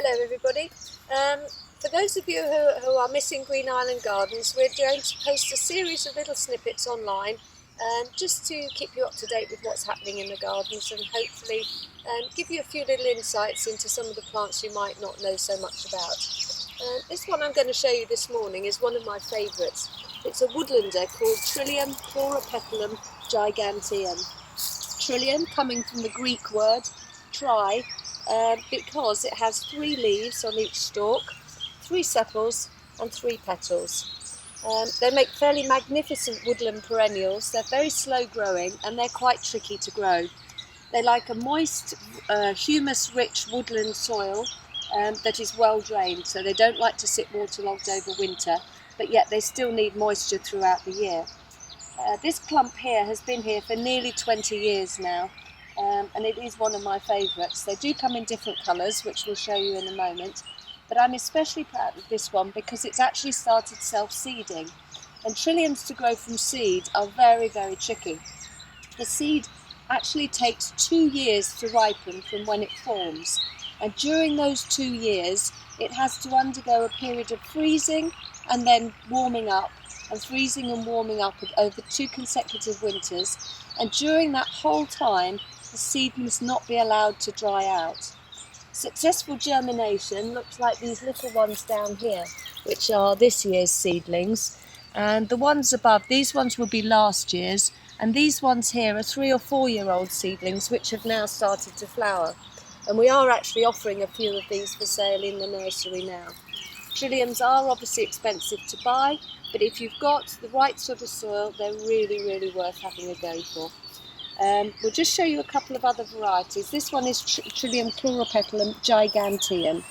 Hello everybody. For those of you who are missing Green Island Gardens, we're going to post a series of little snippets online just to keep you up to date with what's happening in the gardens and hopefully give you a few little insights into some of the plants you might not know so much about. This one I'm going to show you this morning is one of my favourites. It's a woodlander called Trillium, chloropetalum, Giganteum. Trillium coming from the Greek word tri, because it has 3 leaves on each stalk, 3 sepals and 3 petals. They make fairly magnificent woodland perennials. They're very slow growing and they're quite tricky to grow. They like a moist, humus-rich woodland soil that is well drained, so they don't like to sit waterlogged over winter, but yet they still need moisture throughout the year. This clump here has been here for nearly 20 years now. And it is one of my favourites. They do come in different colours, which we'll show you in a moment, but I'm especially proud of this one because it's actually started self-seeding, and trilliums to grow from seed are very, very tricky. The seed actually takes 2 years to ripen from when it forms, and during those 2 years it has to undergo a period of freezing and then warming up, and freezing and warming up over 2 consecutive winters, and during that whole time the seed must not be allowed to dry out. Successful germination looks like these little ones down here, which are this year's seedlings, and the ones above, these ones will be last year's, and these ones here are 3 or 4 year old seedlings which have now started to flower, and we are actually offering a few of these for sale in the nursery now. Trilliums are obviously expensive to buy, but if you've got the right sort of soil, they're really, really worth having a go for. We'll just show you a couple of other varieties. This one is Trillium chloropetalum Giganteum.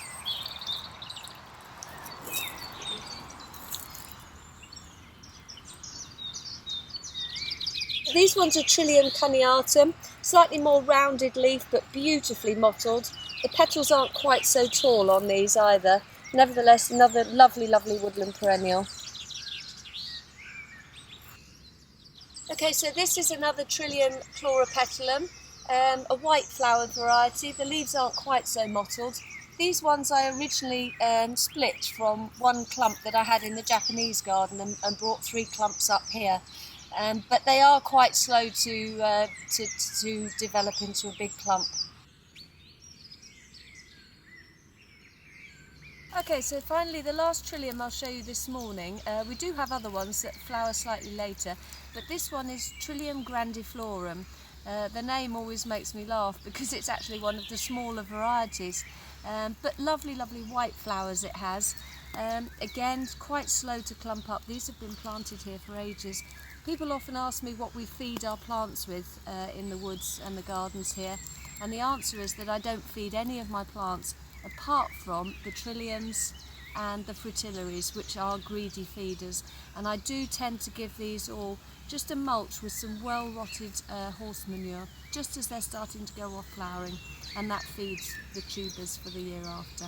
These ones are Trillium cuneatum, slightly more rounded leaf but beautifully mottled. The petals aren't quite so tall on these either. Nevertheless, another lovely, lovely woodland perennial. Okay, so this is another Trillium chloropetalum, a white flowered variety. The leaves aren't quite so mottled. These ones I originally split from one clump that I had in the Japanese garden and brought 3 clumps up here. But they are quite slow to develop into a big clump. Okay, so finally the last Trillium I'll show you this morning. We do have other ones that flower slightly later, but this one is Trillium grandiflorum. The name always makes me laugh because it's actually one of the smaller varieties, but lovely, lovely white flowers it has. Again, quite slow to clump up. These have been planted here for ages. People often ask me what we feed our plants with in the woods and the gardens here, and the answer is that I don't feed any of my plants apart from the trilliums and the fritillaries, which are greedy feeders, and I do tend to give these all just a mulch with some well rotted horse manure just as they're starting to go off flowering, and that feeds the tubers for the year after.